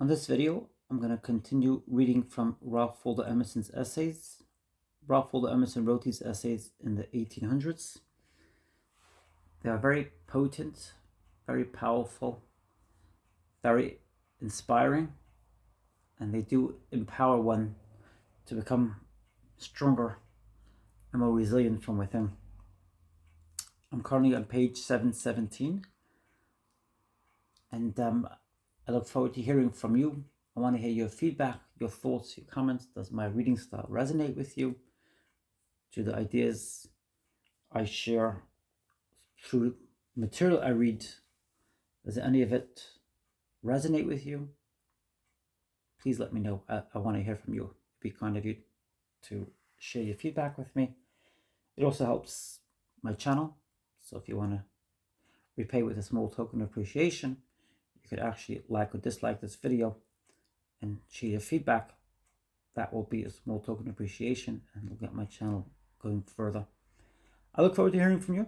On this video, I'm going to continue reading from Ralph Waldo Emerson's essays. Ralph Waldo Emerson wrote these essays in the 1800s. They are very potent, very powerful, very inspiring, and they do empower one to become stronger and more resilient from within. I'm currently on page 717, and I look forward to hearing from you. I want to hear your feedback, your thoughts, your comments. Does my reading style resonate with you? Do the ideas I share through material I read, does any of it resonate with you? Please let me know. I want to hear from you. It'd be kind of you to share your feedback with me. It also helps my channel. So if you want to repay with a small token of appreciation, you could actually like or dislike this video and share your feedback. That will be a small token of appreciation and will get my channel going further. I look forward to hearing from you.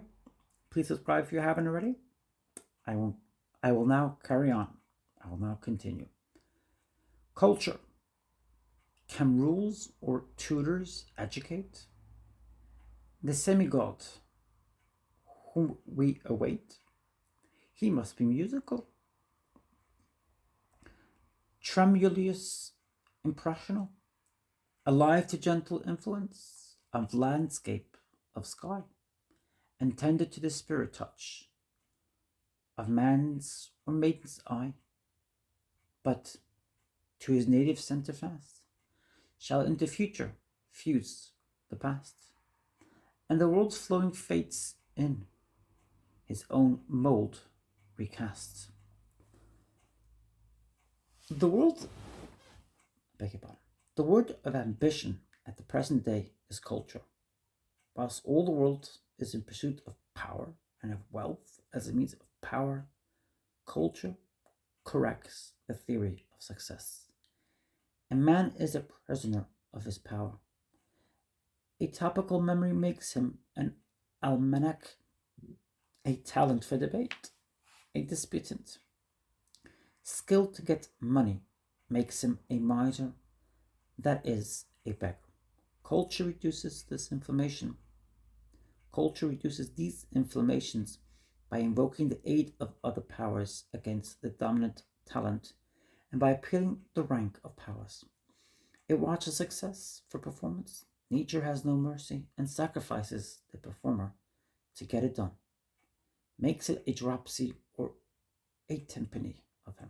Please subscribe if you haven't already. I will now carry on. I will now continue. Culture. Can rules or tutors educate? The semigod whom we await, he must be musical, tremulous, impressional, alive to gentle influence of landscape, of sky, and tender to the spirit touch of man's or maiden's eye, but to his native centre fast shall into future fuse the past, and the world's flowing fates in his own mould recast. The world, beg your pardon, the word of ambition at the present day is culture. Whilst all the world is in pursuit of power and of wealth as a means of power, culture corrects the theory of success. And man is a prisoner of his power. A topical memory makes him an almanac, a talent for debate, a disputant. Skill to get money makes him a miser, that is, a beggar. Culture reduces this inflammation. Culture reduces these inflammations by invoking the aid of other powers against the dominant talent and by appealing the rank of powers. It watches success for performance. Nature has no mercy and sacrifices the performer to get it done. Makes it a dropsy or a tenpenny of him.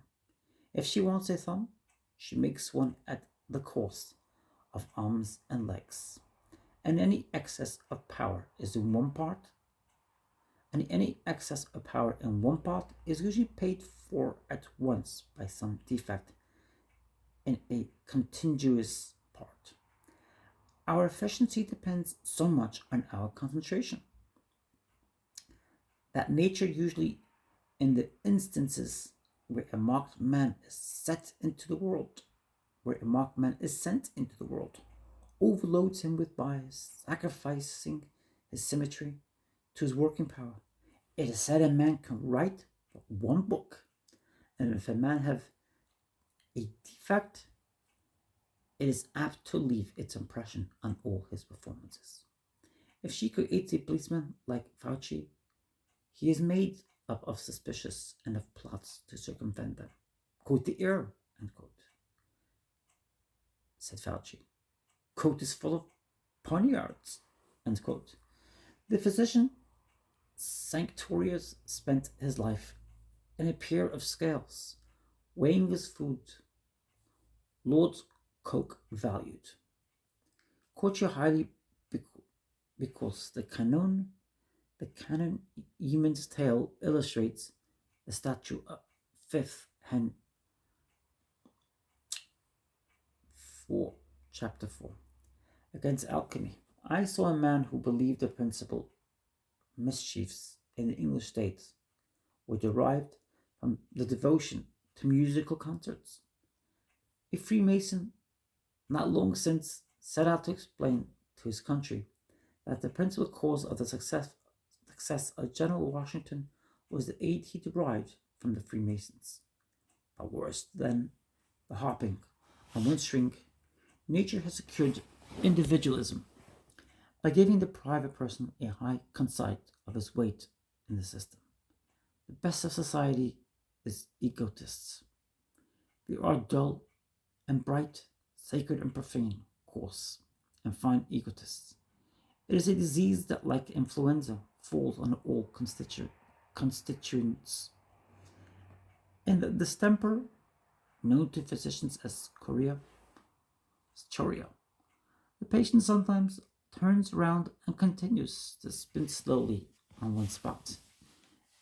If she wants a thumb, she makes one at the cost of arms and legs. And any excess of power is in one part, and any excess of power in one part is usually paid for at once by some defect in a contiguous part. Our efficiency depends so much on our concentration that nature usually, in the instances where a marked man is sent into the world, overloads him with bias, sacrificing his symmetry to his working power. It is said a man can write but one book, and if a man have a defect, it is apt to leave its impression on all his performances. If she creates a policeman like Fauci, he is made up of suspicious and of plots to circumvent them. Quote the air, unquote, said Fauci. Coat is full of poniards, unquote. The physician Sanctorius spent his life in a pair of scales, weighing his food. Lord Coke valued. Culture highly because the canon Yemen's tale illustrates the statue of 5th Hen 4, chapter 4. Against alchemy. I saw a man who believed the principal mischiefs in the English states were derived from the devotion to musical concerts. A Freemason not long since set out to explain to his country that the principal cause of the success of General Washington was the aid he derived from the Freemasons. But worse than the hopping on one string, nature has secured individualism by giving the private person a high conceit of his weight in the system. The best of society is egotists. They are dull and bright, sacred and profane, coarse and fine egotists. It is a disease that, like influenza, falls on all constituents. In the distemper, known to physicians as chorea, the patient sometimes turns around and continues to spin slowly on one spot.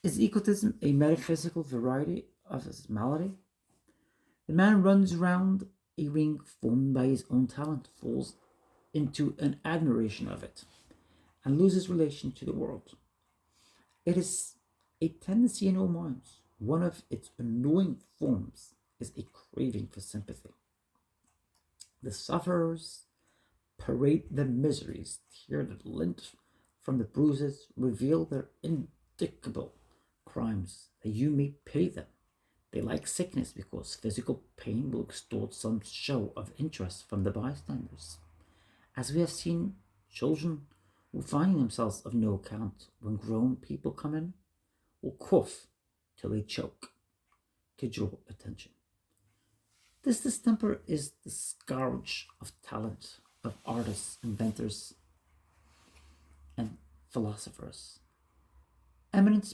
Is egotism a metaphysical variety of his malady? The man runs round a ring formed by his own talent, falls into an admiration of it, and loses relation to the world. It is a tendency in all minds. One of its annoying forms is a craving for sympathy. The sufferers parade the miseries, tear the lint from the bruises, reveal their indicable crimes, that you may pity them. They like sickness because physical pain will extort some show of interest from the bystanders. As we have seen, children who find themselves of no account when grown people come in will cough till they choke to draw attention. This distemper is the scourge of talent, of artists, inventors, and philosophers. Eminent,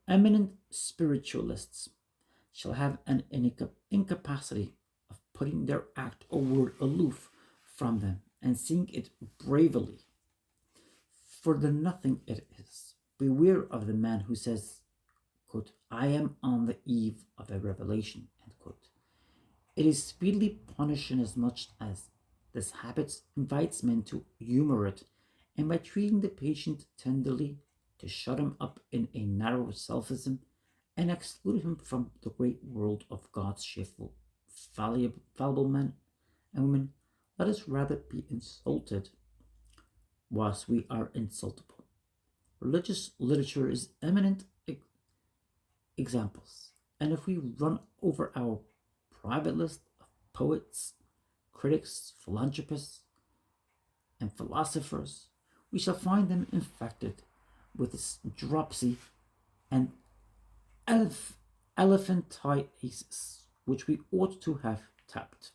eminent spiritualists shall have an incapacity of putting their act or word aloof from them and seeing it bravely for the nothing it is. Beware of the man who says, quote, I am on the eve of a revelation, end quote. It is speedily punished inasmuch as this habit invites men to humor it, and by treating the patient tenderly, to shut him up in a narrow selfism and exclude him from the great world of God's cheerful, fallible men and women. Let us rather be insulted whilst we are insultable. Religious literature is eminent examples, and if we run over our private list of poets, critics, philanthropists, and philosophers, we shall find them infected with this dropsy and elephantiasis, which we ought to have taped.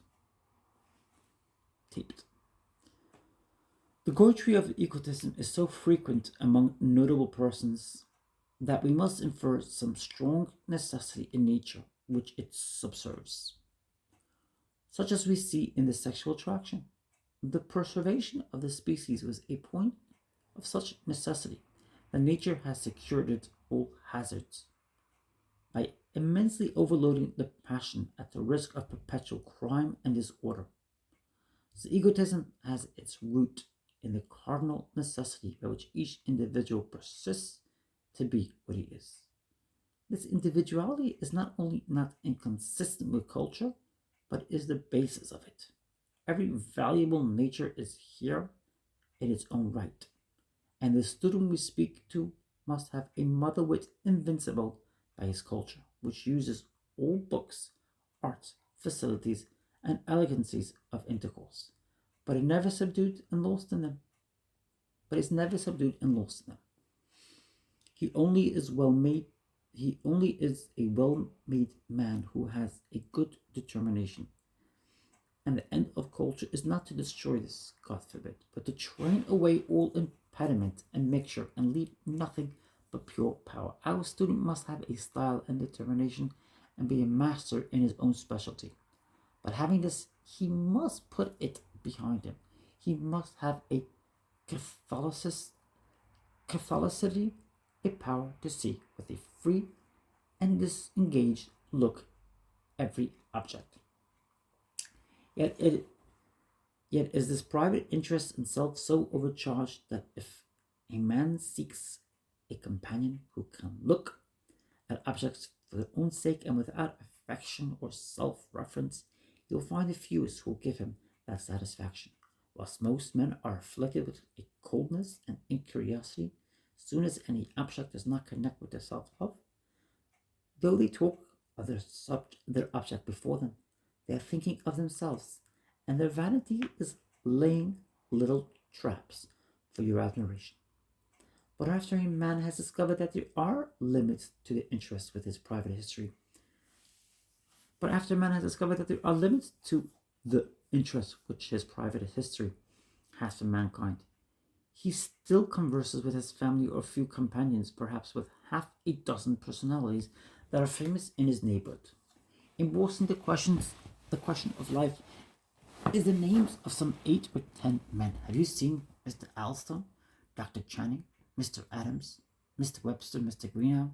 The goetry of egotism is so frequent among notable persons that we must infer some strong necessity in nature which it subserves, such as we see in the sexual attraction. The preservation of the species was a point of such necessity that nature has secured it all hazards by immensely overloading the passion at the risk of perpetual crime and disorder. So egotism has its root in the cardinal necessity by which each individual persists to be what he is. This individuality is not only not inconsistent with culture, but is the basis of it. Every valuable nature is here in its own right, and the student we speak to must have a mother wit invincible by his culture, which uses all books, arts, facilities, and elegancies of intercourse, but is never subdued and lost in them. He only is a well-made man who has a good determination. And the end of culture is not to destroy this, God forbid, but to train away all impediment and mixture and leave nothing but pure power. Our student must have a style and determination and be a master in his own specialty. But having this, he must put it behind him. He must have a Catholicity, a power to see with a free and disengaged look every object. Yet is this private interest in self so overcharged that if a man seeks a companion who can look at objects for their own sake and without affection or self-reference, he will find the fewest who will give him that satisfaction. Whilst most men are afflicted with a coldness and incuriosity, as soon as any object does not connect with their self-love, though they talk of their object before them, They are thinking of themselves, and their vanity is laying little traps for your admiration. But after a man has discovered that there are limits to the interest with his private history, but after man has discovered that there are limits to the interest which his private history has for mankind, he still converses with his family or few companions, perhaps with half a dozen personalities that are famous in his neighborhood. Engrossing the question of life is the names of some 8 or 10 men. Have you seen Mr. Alston, Dr. Channing, Mr. Adams, Mr. Webster, Mr. Greenough?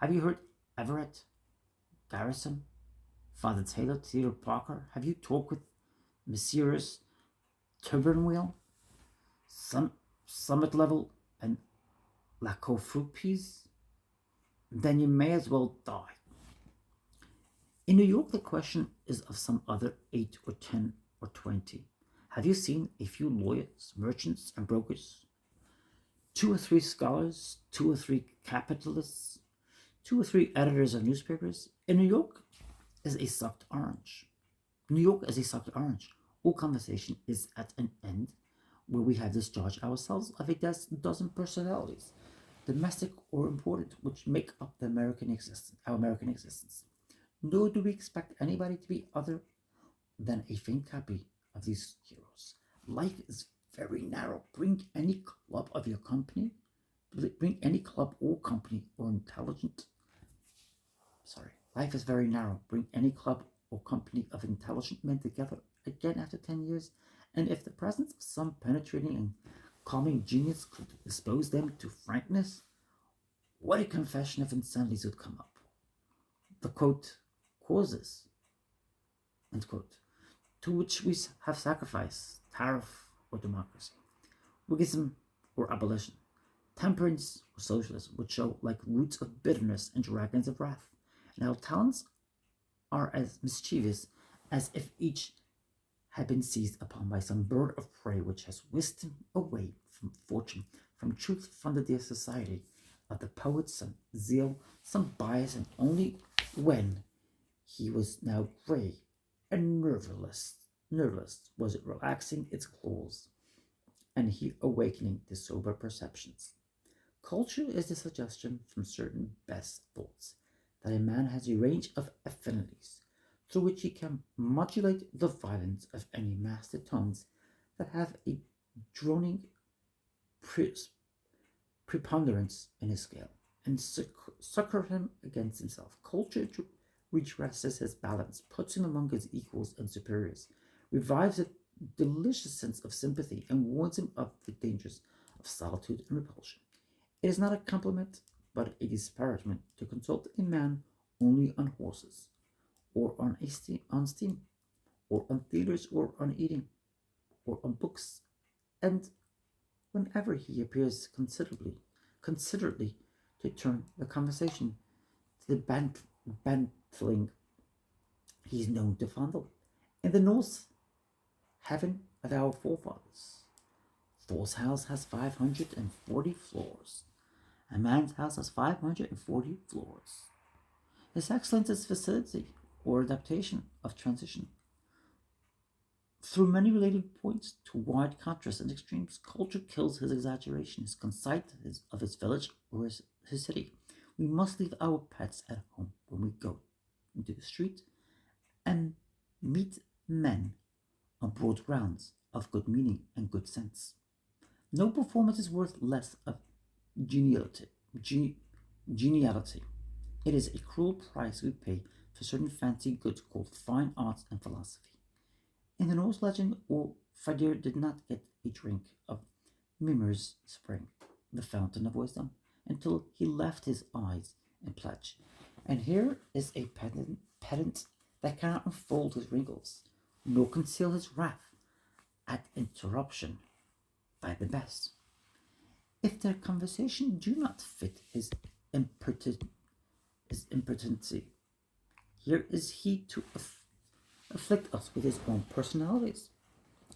Have you heard Everett, Garrison, Father Taylor, Theodore Parker? Have you talked with Messrs. Turbernwheel, Summit Level, and Lacofrupes? Then you may as well die. In New York, the question is of some other 8 or 10 or 20. Have you seen a few lawyers, merchants, and brokers? 2 or 3 scholars, 2 or 3 capitalists, 2 or 3 editors of newspapers. In New York is a sucked orange. New York is a sucked orange. All conversation is at an end where we have discharged ourselves of a dozen personalities, domestic or important, which make up our American existence. Nor do we expect anybody to be other than a faint copy of these heroes. Life is very narrow. Bring any club or company or intelligent. Life is very narrow. Bring any club or company of intelligent men together again after 10 years, and if the presence of some penetrating and calming genius could dispose them to frankness, what a confession of insanities would come up. The quote, causes, end quote, to which we have sacrificed tariff or democracy, Whiggism or abolition, temperance or socialism, would show like roots of bitterness and dragons of wrath, and our talents are as mischievous as if each had been seized upon by some bird of prey which has whisked him away from fortune, from truth, from the dear society of the poet, some zeal, some bias, and only when he was now grey and nerveless was it relaxing its claws, and he awakening to sober perceptions. Culture is the suggestion from certain best thoughts that a man has a range of affinities through which he can modulate the violence of any master tones that have a droning preponderance in his scale, and succor him against himself. Culture redresses his balance, puts him among his equals and superiors, revives a delicious sense of sympathy, and warns him of the dangers of solitude and repulsion. It is not a compliment, but a disparagement to consult a man only on horses, or on steam, or on theaters, or on eating, or on books, and whenever he appears considerately to turn the conversation to the bantling he is known to fondle. In the Norse heaven of our forefathers, Thor's house has 540 floors. A man's house has 540 floors. His excellence is facility or adaptation of transition through many related points to wide contrasts and extremes. Culture kills his exaggeration, his conceit of his village or his city. We must leave our pets at home when we go into the street and meet men on broad grounds of good meaning and good sense. No performance is worth less of geniality. It is a cruel price we pay for certain fancy goods called fine arts and philosophy. In the Norse legend, Fadir did not get a drink of Mimir's spring, the fountain of wisdom, until he left his eyes in pledge. And here is a pedant that cannot unfold his wrinkles, nor conceal his wrath at interruption by the best. If their conversation do not fit his impotency, here is he to afflict us with his own personalities.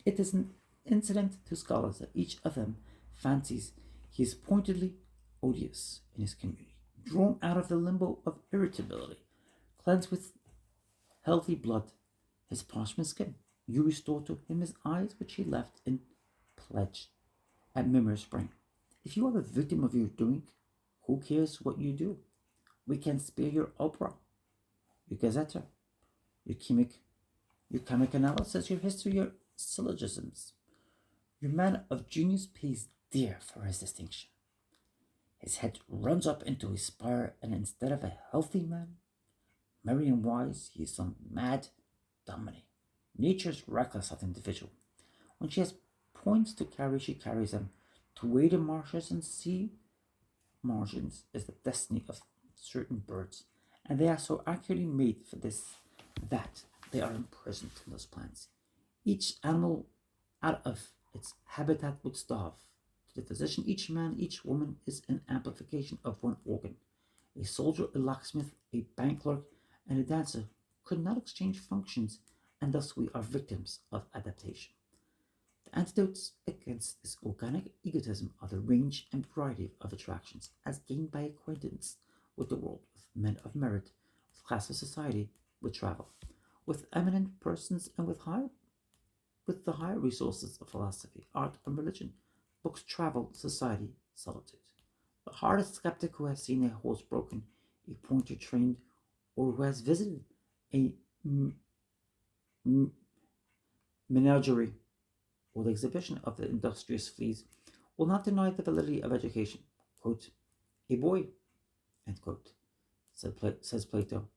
It is an incident to scholars that each of them fancies he is pointedly odious in his community, drawn out of the limbo of irritability, cleansed with healthy blood, his parchment skin. You restore to him his eyes which he left in pledge at Mimmer Spring. If you are the victim of your doing, who cares what you do? We can spare your opera, your gazette, your chemic analysis, your history, your syllogisms. Your man of genius pays dear for his distinction. His head runs up into his spire, and instead of a healthy man, merry and wise, he is some mad dominie. Nature's reckless of the individual. When she has points to carry, she carries them. To wade in marshes and sea margins is the destiny of certain birds, and they are so accurately made for this that they are imprisoned in those plants. Each animal out of its habitat would starve. To the physician, each man, each woman is an amplification of one organ. A soldier, a locksmith, a bank clerk, and a dancer could not exchange functions, and thus we are victims of adaptation. The antidotes against this organic egotism are the range and variety of attractions as gained by acquaintance with the world, with men of merit, with class of society, with travel, with eminent persons, and with the higher resources of philosophy, art, and religion, books, travel, society, solitude. The hardest skeptic who has seen a horse broken, a pointer trained, or who has visited a menagerie or the exhibition of the industrious fleas will not deny the validity of education. Quote, a boy, end quote, says Plato,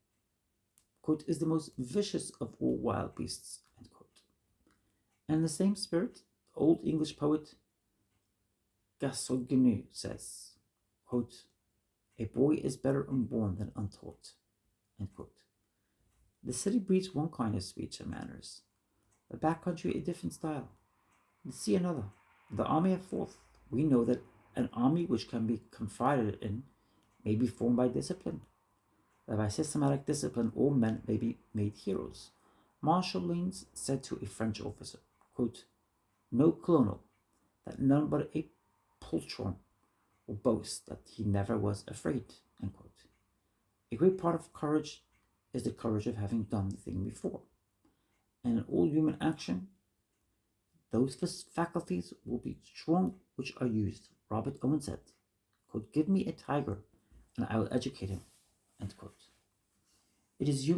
quote, is the most vicious of all wild beasts, end quote. And in the same spirit, old English poet Gascoigne says, quote, a boy is better unborn than untaught, end quote. The city breeds one kind of speech and manners, the back country a different style, the sea another, the army a fourth. We know that an army which can be confided in may be formed by discipline, that by systematic discipline all men may be made heroes. Marshal Lannes said to a French officer, quote, no colonel, that none but a poltron will boast that he never was afraid, end quote. A great part of courage is the courage of having done the thing before. And in all human action, those faculties will be strong which are used. Robert Owen said, quote, give me a tiger and I will educate him, end quote. It is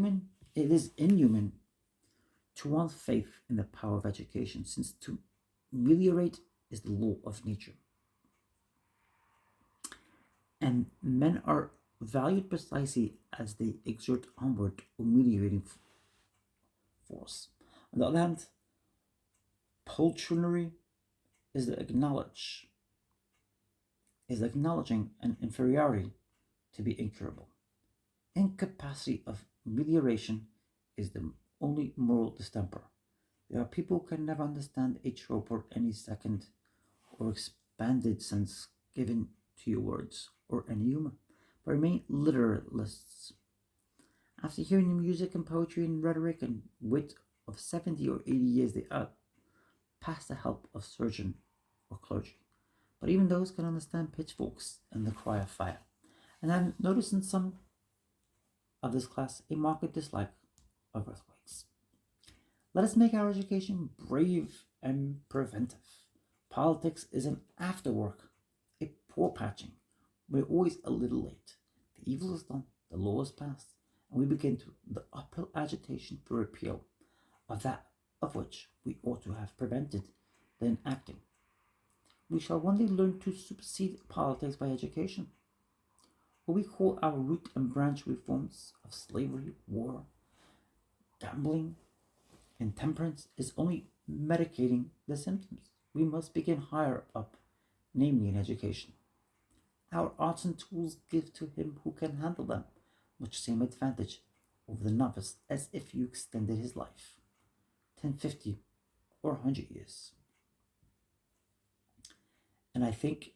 inhuman to want faith in the power of education, since to ameliorate is the law of nature. And men are valued precisely as they exert onward ameliorating force. On the other hand, poltronery is acknowledging an inferiority to be incurable. Incapacity of amelioration is the only moral distemper. There are people who can never understand a trope or any second or expanded sense given to your words or any humor, but remain literalists. After hearing the music and poetry and rhetoric and wit of 70 or 80 years, they are past the help of surgeon or clergy. But even those can understand pitchforks and the cry of fire. And I've noticed in some of this class a marked dislike of earthquakes. Let us make our education brave and preventive. Politics is an afterwork, a poor patching. We're always a little late. The evil is done, the law is passed, and we begin to the uphill agitation for repeal of that of which we ought to have prevented the enacting. We shall one day learn to supersede politics by education. What we call our root and branch reforms of slavery, war, gambling, intemperance is only medicating the symptoms. We must begin higher up, namely in education. Our arts and tools give to him who can handle them much same advantage over the novice as if you extended his life 10, 50, or 100 years. And I think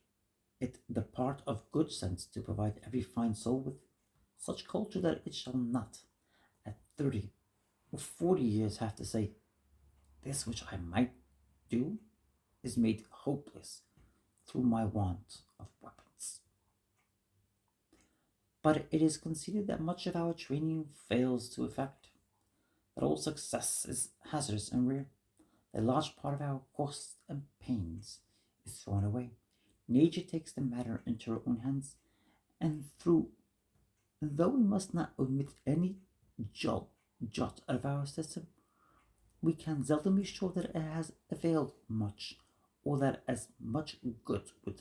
it the part of good sense to provide every fine soul with such culture that it shall not, at 30 or 40 years, have to say, this which I might do is made hopeless through my want of weapons. But it is conceded that much of our training fails to effect. that all success is hazardous and rare. A large part of our costs and pains is thrown away. Nature takes the matter into her own hands, and though we must not omit any jot, jot of our system, we can seldom be sure that it has availed much, or that as much good would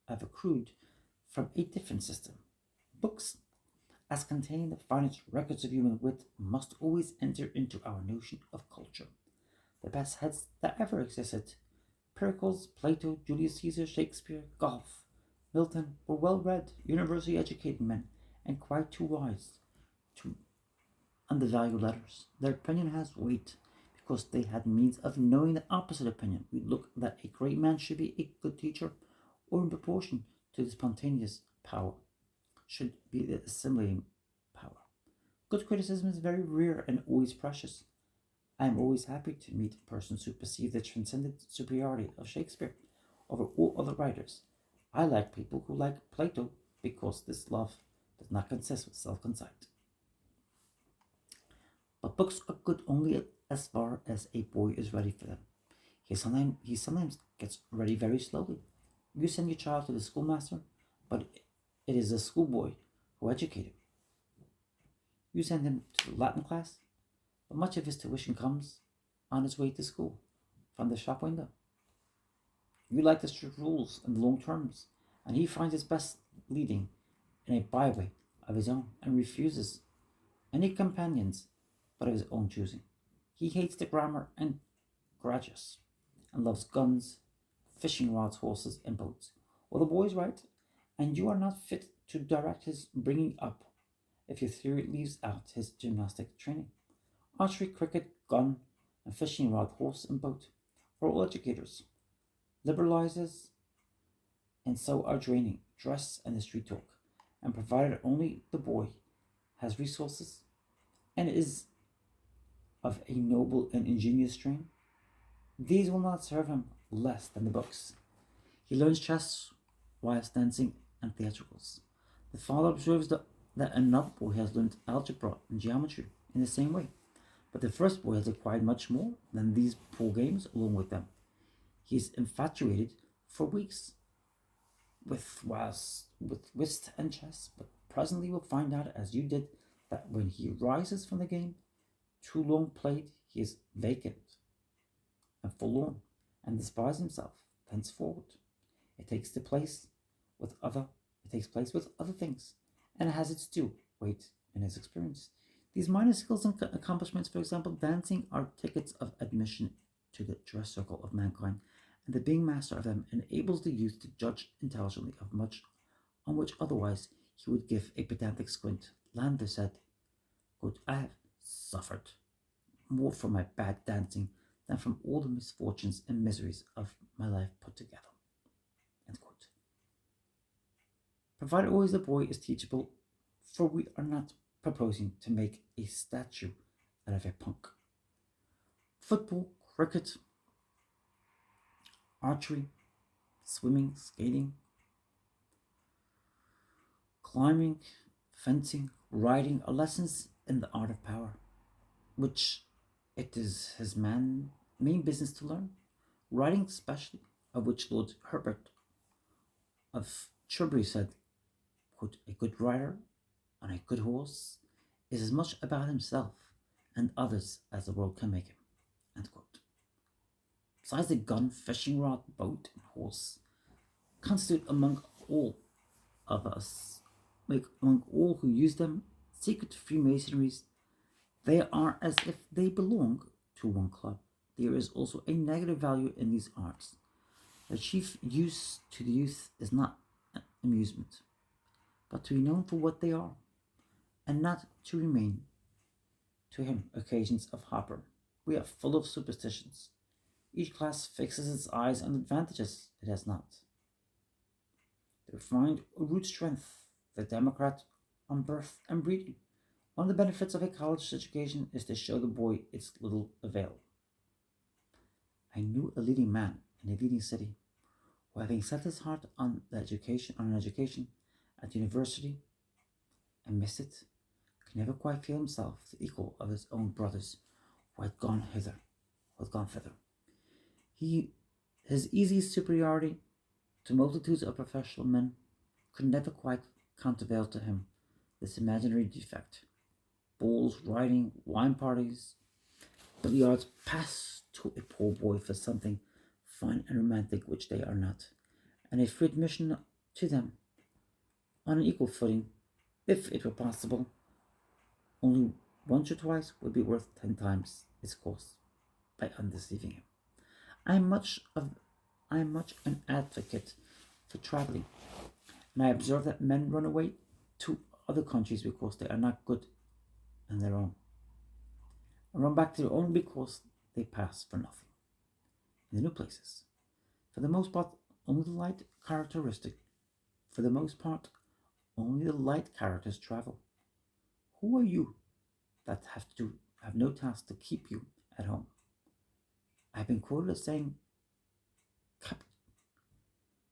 have accrued from a different system. Books, as containing the finest records of human wit, must always enter into our notion of culture. The best heads that ever existed, Pericles, Plato, Julius Caesar, Shakespeare, Goethe, Milton, were well read, university educated men, and quite too wise to undervalue letters. Their opinion has weight because they had means of knowing the opposite opinion. We look that a great man should be a good teacher, or in proportion to the spontaneous power should be the assimilating power. Good criticism is very rare and always precious. I am always happy to meet persons who perceive the transcendent superiority of Shakespeare over all other writers. I like people who like Plato because this love does not consist with self-conceit. But books are good only as far as a boy is ready for them. He sometimes gets ready very slowly. You send your child to the schoolmaster, but it is the schoolboy who educates him. You send him to the Latin class, but much of his tuition comes on his way to school from the shop window. You like the strict rules and the long terms, and he finds his best leading in a byway of his own and refuses any companions but of his own choosing. He hates the grammar and graduates and loves guns, fishing rods, horses, and boats. Well, the boy is right, and you are not fit to direct his bringing up if your theory leaves out his gymnastic training. Archery, cricket, gun, and fishing rod, horse, and boat are all educators, liberalizes, and so are draining, dress, and the street talk. And provided only the boy has resources and is of a noble and ingenious strain, these will not serve him less than the books. He learns chess whilst dancing and theatricals. The father observes that another boy has learned algebra and geometry in the same way, but the first boy has acquired much more than these poor games along with them. He is infatuated for weeks with whist and chess, but presently will find out, as you did, that when he rises from the game, too long played, he is vacant and forlorn, and despises himself thenceforward. It takes place with other things, and has its due weight in his experience. These minor skills and accomplishments, for example, dancing, are tickets of admission to the dress circle of mankind, and the being master of them enables the youth to judge intelligently of much on which otherwise he would give a pedantic squint. Landor said, quote, I have suffered more from my bad dancing than from all the misfortunes and miseries of my life put together. End quote. Provided always the boy is teachable, for we are not proposing to make a statue out of a punk. Football, cricket, archery, swimming, skating, climbing, fencing, riding are lessons in the art of power, which it is his main business to learn. Riding especially, of which Lord Herbert of Cherbury said, quote, a good rider on a good horse is as much about himself and others as the world can make him. End quote. Besides the gun, fishing rod, boat, and horse constitute among all who use them secret Freemasonries. They are as if they belong to one club. There is also a negative value in these arts. The chief use to the youth is not amusement, but to be known for what they are, and not to remain to him occasions of hopper. We are full of superstitions. Each class fixes its eyes on advantages it has not. The refined root strength, the Democrat on birth and breeding. One of the benefits of a college education is to show the boy its little avail. I knew a leading man in a leading city who, having set his heart on an education at university and missed it, could never quite feel himself the equal of his own brothers who had gone hither, who had gone thither. He, his easy superiority to multitudes of professional men could never quite countervail to him this imaginary defect. Balls, riding, wine parties, billiards pass to a poor boy for something fine and romantic which they are not, and a free admission to them on an equal footing, if it were possible, only once or twice would be worth 10 times its cost by undeceiving him. I am much of I am much an advocate for travelling, and I observe that men run away to other countries because they are not good in their own, and run back to their own because they pass for nothing in the new places. For the most part, only the light characteristic. For the most part, only the light characters travel. Who are you that have no task to keep you at home? I have been quoted as saying cap-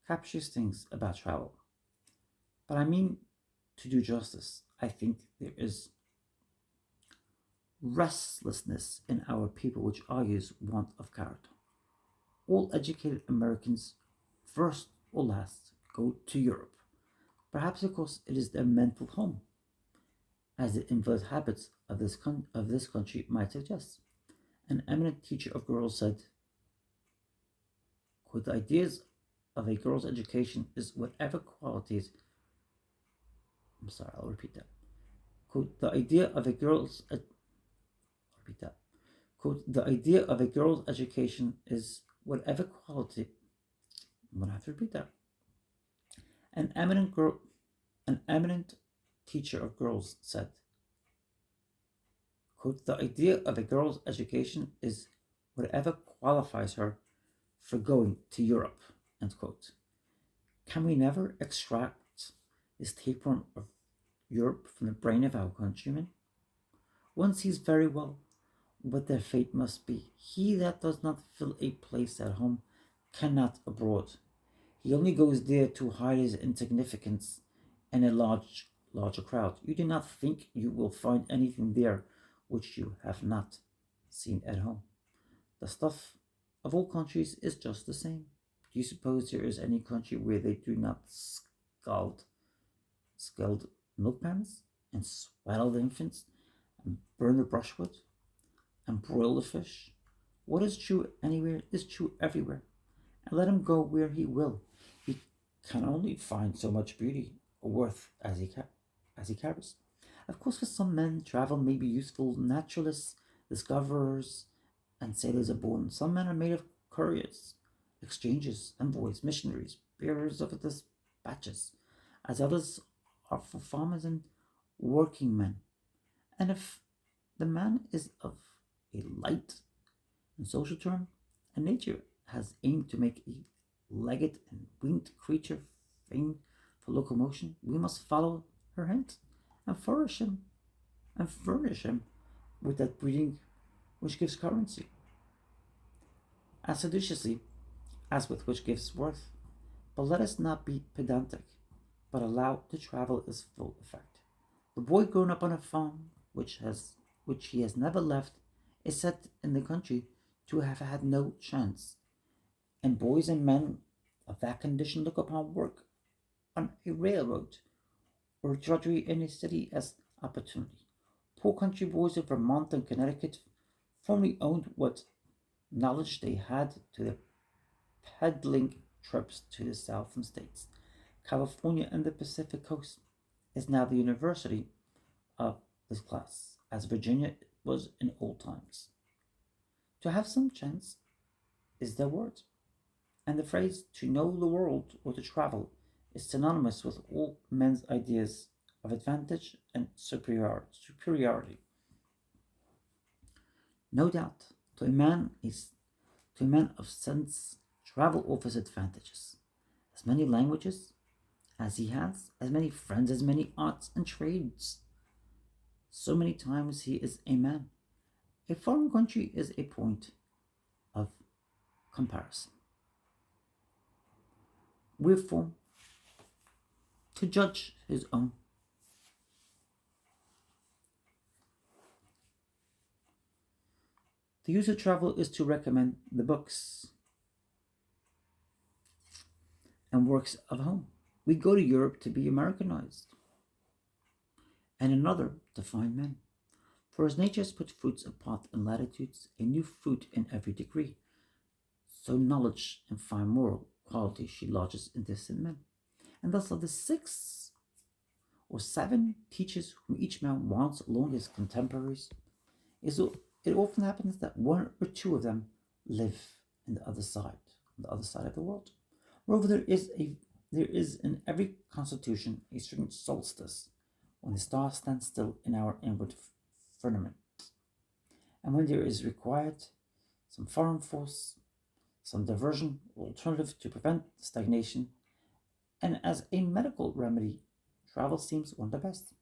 captious things about travel, but I mean to do justice. I think there is restlessness in our people which argues want of character. All educated Americans, first or last, go to Europe, perhaps because it is their mental home, as the invalid habits of this country might suggest. An eminent teacher of girls said, quote, the ideas of a girl's education is whatever qualities, I'm sorry, I'll repeat that. Quote, the idea of a girl's, I'll repeat that. Quote, the idea of a girl's education is whatever quality, I'm going to have to repeat that. An eminent teacher of girls said, quote, the idea of a girl's education is whatever qualifies her for going to Europe, end quote. Can we never extract this tapeworm of Europe from the brain of our countrymen? One sees very well what their fate must be. He that does not fill a place at home cannot abroad. He only goes there to hide his insignificance in a larger crowd. You do not think you will find anything there which you have not seen at home. The stuff of all countries is just the same. Do you suppose there is any country where they do not scald milk pans and swaddle the infants and burn the brushwood and broil the fish? What is true anywhere is true everywhere, and let him go where he will. He can only find so much beauty or worth as he carries. Of course, for some men, travel may be useful. Naturalists, discoverers, and sailors are born. Some men are made of couriers, exchanges, envoys, missionaries, bearers of dispatches, as others are for farmers and working men. And if the man is of a light and social turn, and nature has aimed to make a legged and winged creature famed for locomotion, we must follow her hint and furnish him with that breeding which gives currency, as sedulously as with which gives worth. But let us not be pedantic, but allow to travel its full effect. The boy grown up on a farm which he has never left is said in the country to have had no chance, and boys and men of that condition look upon work on a railroad or drudgery in a city as opportunity. Poor country boys of Vermont and Connecticut formerly owned what knowledge they had to their peddling trips to the southern states. California and the Pacific coast is now the university of this class, as Virginia was in old times. To have some chance is their word, and the phrase to know the world or to travel is synonymous with all men's ideas of advantage and superiority. No doubt, to a man of sense, travel offers advantages. As many languages as he has, as many friends, as many arts and trades. So many times he is a man. A foreign country is a point of comparison. Wherefore, to judge his own, The use of travel is to recommend the books and works of home. We go to Europe to be Americanized, and another to find men. For as nature has put fruits apart in latitudes, a new fruit in every degree, so knowledge and fine moral quality she lodges in distant men. And thus of the 6 or 7 teachers whom each man wants along his contemporaries, it often happens that 1 or 2 of them live in on the other side of the world. Moreover, there is in every constitution a certain solstice when the star stands still in our inward firmament, and when there is required some foreign force, some diversion or alternative to prevent stagnation, and as a medical remedy, travel seems one of the best.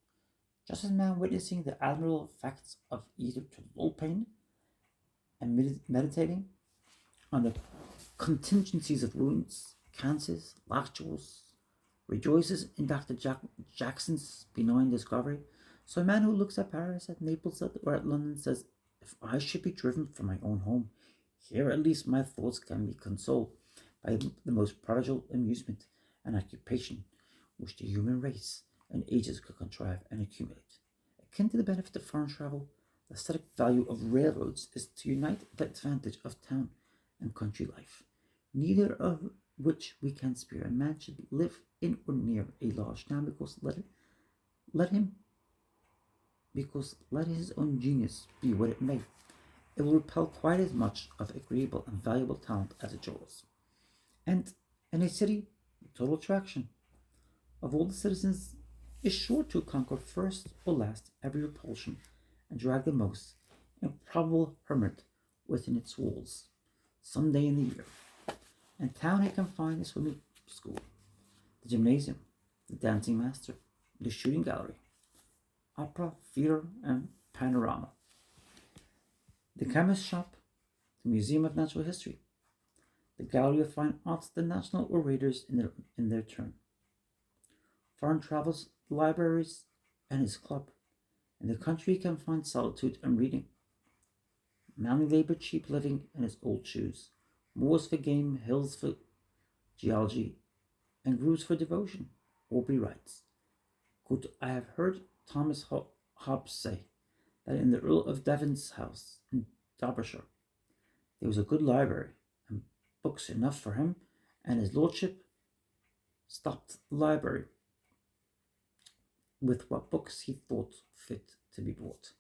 Just as man witnessing the admirable effects of either to lull pain and meditating on the contingencies of wounds, cancers, lockjaws, rejoices in Dr. Jackson's benign discovery, so a man who looks at Paris, at Naples, or at London says, if I should be driven from my own home, here at least my thoughts can be consoled by the most prodigal amusement and occupation which the human race and ages could contrive and accumulate. Akin to the benefit of foreign travel, the aesthetic value of railroads is to unite the advantage of town and country life, neither of which we can spare. A man should live in or near a large town because let his own genius be what it may, it will repel quite as much of agreeable and valuable talent as it draws. And in a city, the total attraction of all the citizens is sure to conquer first or last every repulsion and drag the most improbable hermit within its walls some day in the year. In town he can find the swimming school, the gymnasium, the dancing master, the shooting gallery, opera, theatre, and panorama, the chemist shop, the Museum of Natural History, the Gallery of Fine Arts, the national orators in their turn, foreign travels, libraries, and his club. In the country he can find solitude and reading, manly labor, cheap living, and his old shoes, moors for game, hills for geology, and groves for devotion. Aubrey writes, quote, I have heard Thomas Hobbes say that in the Earl of Devon's house in Derbyshire there was a good library and books enough for him, and his lordship stocked the library with what books he thought fit to be bought.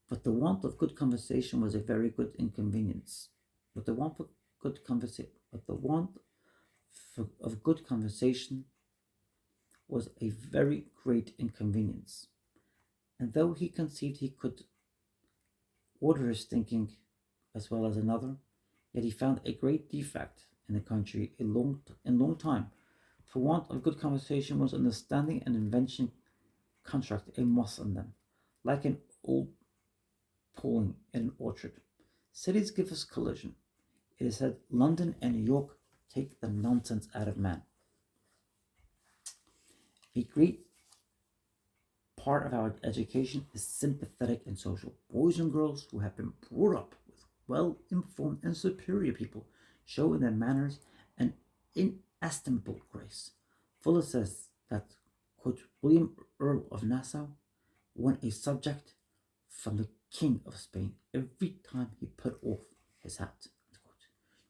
But the want of good conversation was a very good inconvenience. But the want of good conversation was a very great inconvenience. And though he conceived he could order his thinking as well as another, yet he found a great defect in the country in long time. For want of good conversation was understanding and invention contract a moss on them, like an old polling in an orchard. Cities give us collision. It is said London and New York take the nonsense out of man. A great part of our education is sympathetic and social. Boys and girls who have been brought up with well-informed and superior people show in their manners an inestimable grace. Fuller says that, quote, William Earl of Nassau won a subject from the King of Spain every time he put off his hat.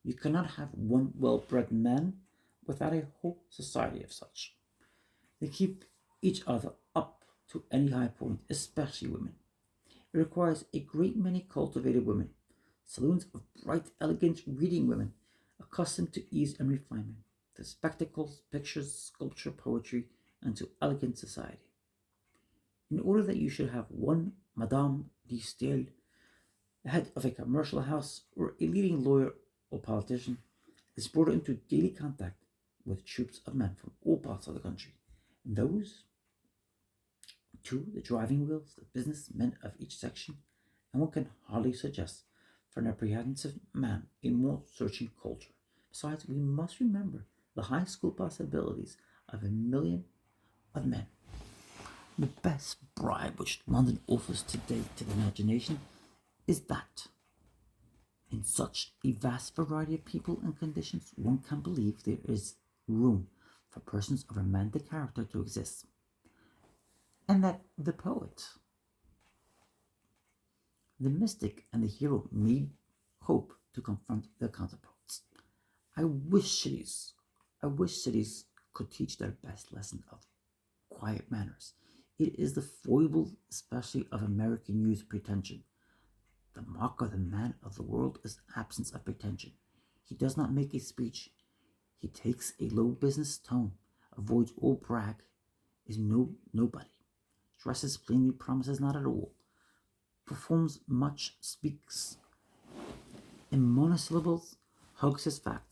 You cannot have one well-bred man without a whole society of such. They keep each other up to any high point, especially women. It requires a great many cultivated women, saloons of bright, elegant reading women, accustomed to ease and refinement, to spectacles, pictures, sculpture, poetry, and to elegant society. In order that you should have one Madame de Stael, the head of a commercial house, or a leading lawyer or politician, is brought into daily contact with troops of men from all parts of the country. And those, too, the driving wheels, the business men of each section, and one can hardly suggest for an apprehensive man a more searching culture. Besides, we must remember the high school possibilities of 1,000,000 of men. The best bribe which London offers today to the imagination is that In such a vast variety of people and conditions, one can believe there is room for persons of romantic character to exist, and that the poet, the mystic, and the hero need hope to confront their counterparts. I wish cities could teach their best lesson of quiet manners. It is the foible, especially of American youth pretension. The mark of the man of the world is absence of pretension. He does not make a speech. He takes a low business tone, avoids all brag, is nobody, dresses plainly, promises not at all, performs much, speaks in monosyllables, hugs his fact.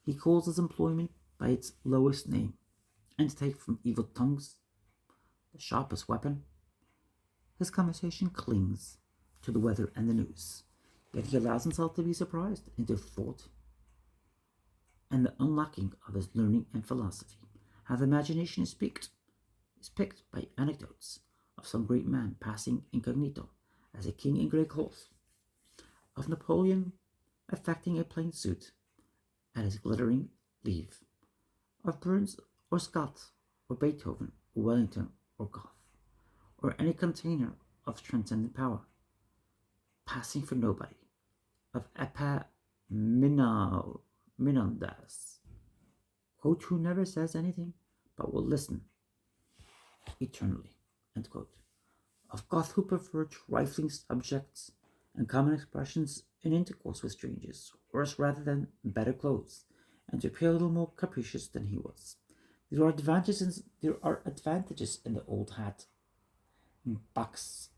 He calls his employment by its lowest name, and to take from evil tongues the sharpest weapon. His conversation clings to the weather and the news, yet he allows himself to be surprised into thought and the unlocking of his learning and philosophy. How the imagination is picked by anecdotes of some great man passing incognito as a king in grey clothes, of Napoleon affecting a plain suit at his glittering leave, of Burns or Scott or Beethoven or Wellington or Goethe, or any container of transcendent power, passing for nobody, of Epaminondas, quote, who never says anything but will listen eternally, end quote, of Goethe who preferred trifling subjects and common expressions in intercourse with strangers, worse rather than better clothes, and to appear a little more capricious than he was. There are advantages in the old hat and box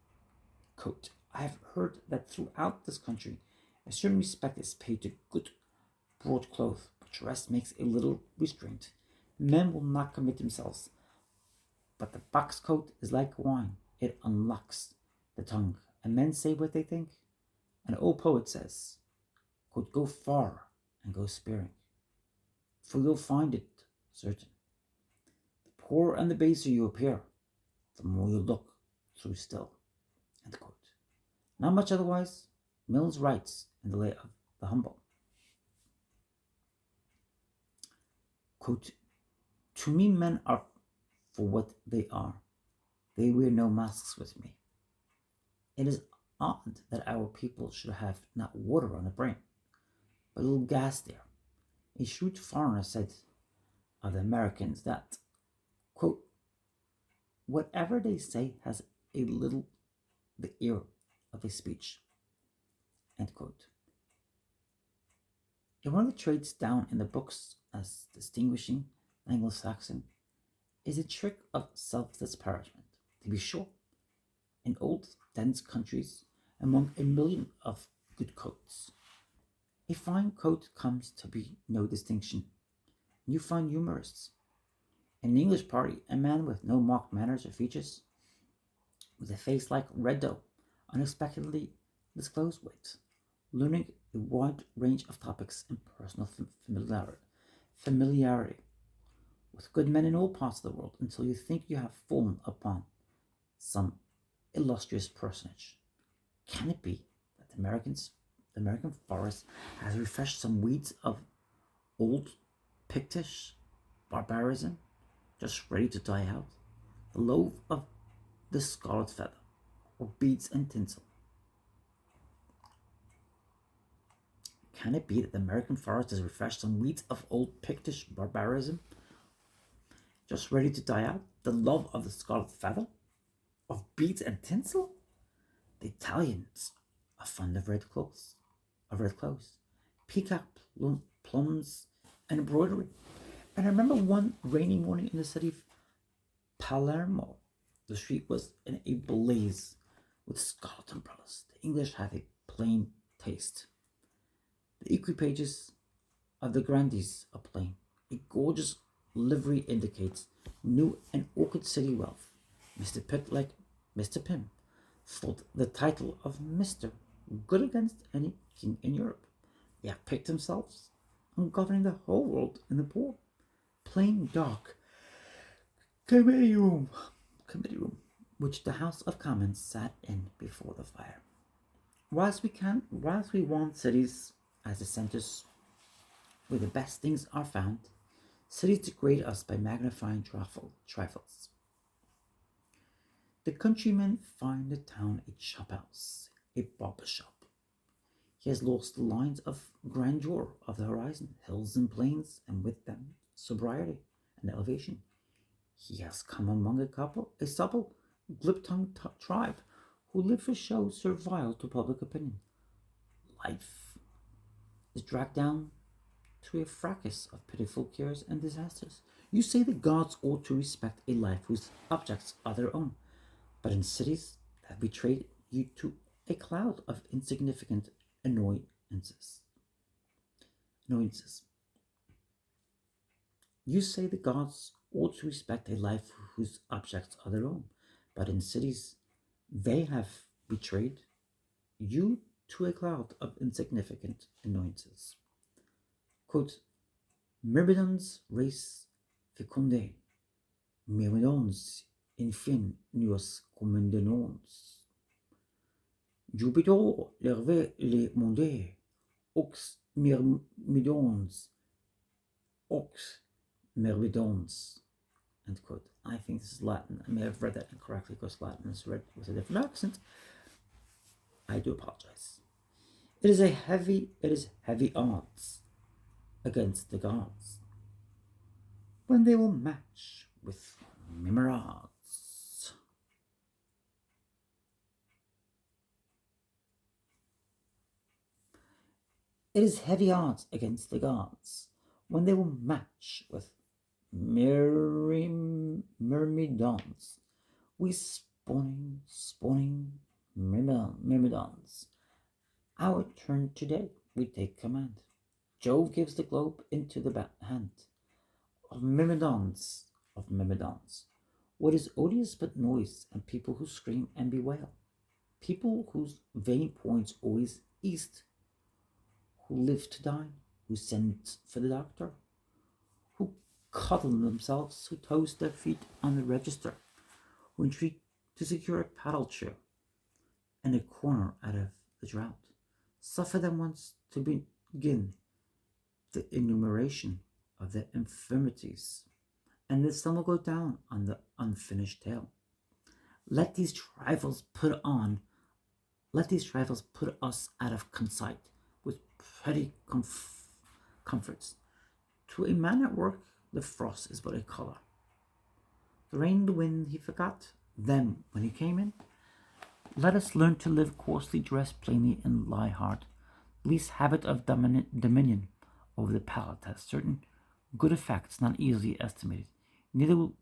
coat. I have heard that throughout this country a certain respect is paid to good broadcloth, but dress makes a little restraint. Men will not commit themselves, but the box coat is like wine. It unlocks the tongue, and men say what they think. An old poet says, quote, go far and go sparing, for you'll find it certain. The poorer and the baser you appear, the more you look through still, end quote. Not much otherwise, Mills writes in the Lay of the Humble, quote, to me men are for what they are. They wear no masks with me. It is odd that our people should have not water on the brain, but a little gas there. A shrewd foreigner said of the Americans that, quote, whatever they say has a little the ear of a speech, end quote. And one of the traits down in the books as distinguishing Anglo-Saxon is a trick of self-disparagement. To be sure, in old, dense countries, among a million of good coats, a fine coat comes to be no distinction. You find humorists. In an English party, a man with no marked manners or features, with a face like red dough, unexpectedly disclosed wit, learning a wide range of topics and personal familiarity with good men in all parts of the world until you think you have fallen upon some illustrious personage. Can it be that the American forest has refreshed some weeds of old Pictish barbarism just ready to die out? The love of the scarlet feather, or beads and tinsel. Can it be that the American forest has refreshed some weeds of old Pictish barbarism just ready to die out? The love of the scarlet feather, of beads and tinsel? The Italians are fond of red clothes, peacock plums, and embroidery. And I remember one rainy morning in the city of Palermo. The street was in a blaze with scarlet umbrellas. The English have a plain taste. The equipages of the grandees are plain. A gorgeous livery indicates new and orchid city wealth. Mr. Pitt, like Mr. Pym, thought the title of Mr. good against any king in Europe. They have picked themselves on governing the whole world in the poor. Plain dark committee room, which the House of Commons sat in before the fire. Whilst we want cities as the centers where the best things are found, cities degrade us by magnifying trifles. The countrymen find the town a chophouse, a barber shop. He has lost the lines of grandeur of the horizon, hills and plains, and with them sobriety and elevation. He has come among a supple, glib-tongued tribe who live for show servile to public opinion. Life is dragged down to a fracas of pitiful cares and disasters. You say the gods ought to respect a life whose objects are their own, but in cities that betrayed you to a cloud of insignificant annoyances. Annoyances. You say the gods ought to respect a life whose objects are their own, but in cities they have betrayed you to a cloud of insignificant annoyances. Quote, Myrmidons res fecundae, myrmidons infin nuos commendons. Jupiter lerve le monde, ox myrmidons, ox myrmidons. End quote. I think this is Latin. I may have read that incorrectly because Latin is read with a different accent. I do apologize. It is heavy odds against the gods when they will match with Mimerads. It is heavy odds against the gods when they will match with Myrmidons. We spawning Myrmidons. Our turn today, we take command. Jove gives the globe into the hand of Myrmidons, What is odious but noise and people who scream and bewail? People whose vain points always east, who live to dine, who send for the doctor, who cuddle themselves, who toast their feet on the register, who entreat to secure a paddle chair and a corner out of the drought. Suffer them once to begin the enumeration of their infirmities, and the sun will go down on the unfinished tale. Let these trifles put us out of conceit with petty comforts. To a man at work, the frost is but a color. The rain, the wind, he forgot them when he came in. Let us learn to live coarsely, dress plainly, and lie hard. The least habit of dominion over the palate has certain good effects not easily estimated. Neither will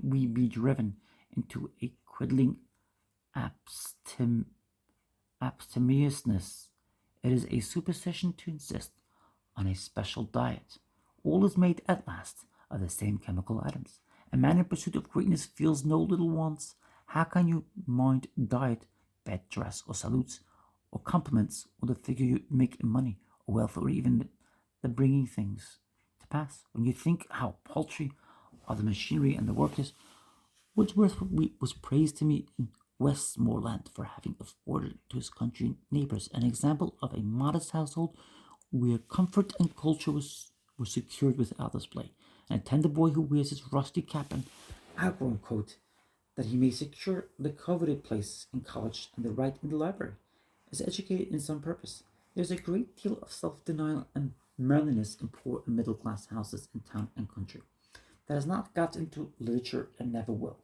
we be driven into a quiddling abstemiousness. It is a superstition to insist on a special diet. All is made at last of the same chemical items. A man in pursuit of greatness feels no little wants. How can you mind diet, bed dress, or salutes, or compliments, or the figure you make in money, or wealth, or even the bringing things to pass? When you think how paltry are the machinery and the workers, Wordsworth was praised to me in Westmoreland for having afforded to his country neighbours an example of a modest household where comfort and culture were secured without display. And a tender boy who wears his rusty cap and outgrown coat, that he may secure the coveted place in college and the right in the library, is educated in some purpose. There is a great deal of self-denial and manliness in poor and middle-class houses in town and country that has not got into literature and never will,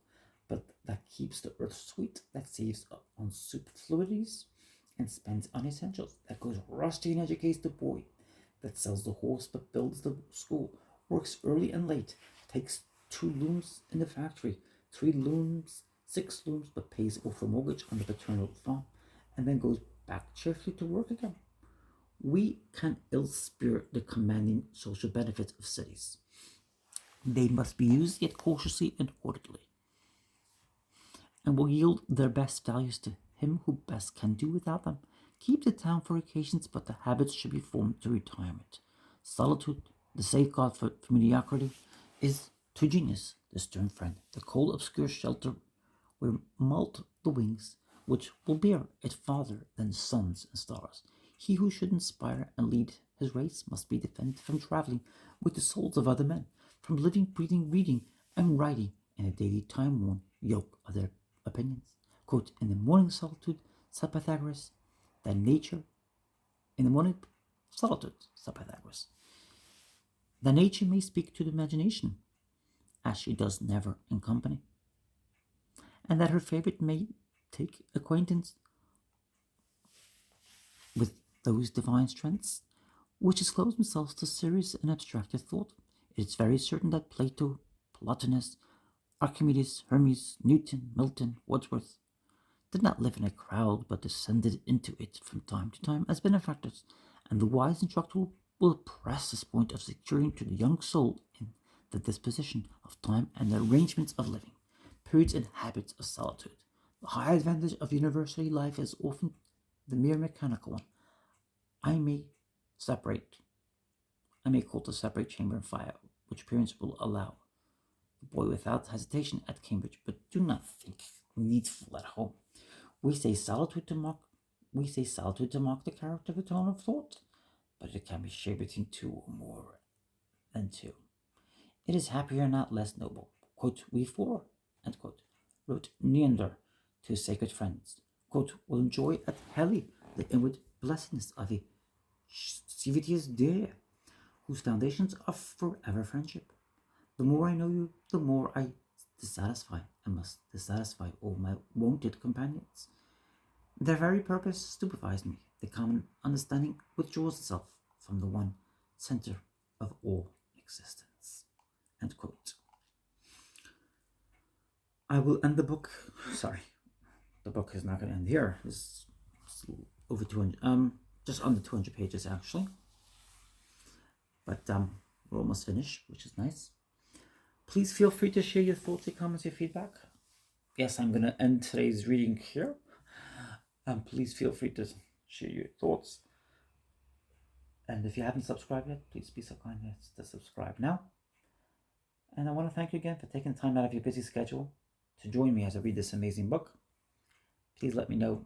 but that keeps the earth sweet, that saves on superfluities and spends on essentials, that goes rusty and educates the boy, that sells the horse but builds the school, works early and late, takes 2 looms in the factory, 3 looms, 6 looms, but pays off a mortgage on the paternal farm, and then goes back cheerfully to work again. We can ill spare the commanding social benefits of cities. They must be used yet cautiously and orderly, and will yield their best values to him who best can do without them. Keep the town for occasions, but the habits should be formed to retirement. Solitude, the safeguard for mediocrity, is to genius the stern friend, the cold obscure shelter where moult the wings which will bear it farther than suns and stars. He who should inspire and lead his race must be defended from travelling with the souls of other men, from living, breathing, reading, and writing in a daily time-worn yoke of their opinions. Quote, in the morning solitude, said Pythagoras, that nature, in the morning solitude, said Pythagoras, that nature may speak to the imagination, as she does never in company, and that her favorite may take acquaintance with those divine strengths which disclose themselves to serious and abstracted thought. It is very certain that Plato, Plotinus, Archimedes, Hermes, Newton, Milton, Wordsworth did not live in a crowd, but descended into it from time to time as benefactors, and the wise instructor will press this point of securing to the young soul in the disposition of time and the arrangements of living, periods and habits of solitude. The high advantage of university life is often the mere mechanical one. I may call to separate chamber and fire, which parents will allow the boy without hesitation at Cambridge, but do not think needful at home. We say solitude to mock the character of a tone of thought, but it can be shared between two or more than two. It is happier, not less noble. Quote, we four, end quote, wrote Neander to his sacred friends. Quote, will enjoy at Heli the inward blessedness of a civitas Dei, whose foundations are forever friendship. The more I know you, the more I dissatisfy and must dissatisfy all my wonted companions. Their very purpose stupefies me. The common understanding withdraws itself from the one center of all existence. End quote. I will end the book. Sorry, the book is not going to end here. It's over 200, just under 200 pages actually. But we're almost finished, which is nice. Please feel free to share your thoughts, your comments, your feedback. Yes, I'm going to end today's reading here. Please feel free to share your thoughts. And if you haven't subscribed yet, please be so kind as to subscribe now. And I want to thank you again for taking time out of your busy schedule to join me as I read this amazing book. Please let me know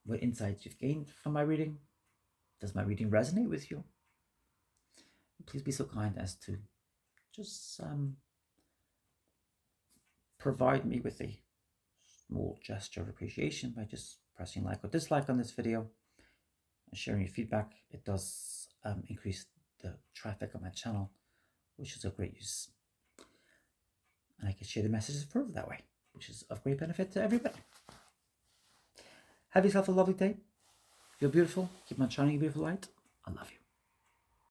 what insights you've gained from my reading. Does my reading resonate with you? Please be so kind as to just provide me with a small gesture of appreciation by just pressing like or dislike on this video and sharing your feedback. It does increase the traffic on my channel, which is of great use. And I can share the messages further that way, which is of great benefit to everybody. Have yourself a lovely day. Feel beautiful. Keep on shining your beautiful light. I love you.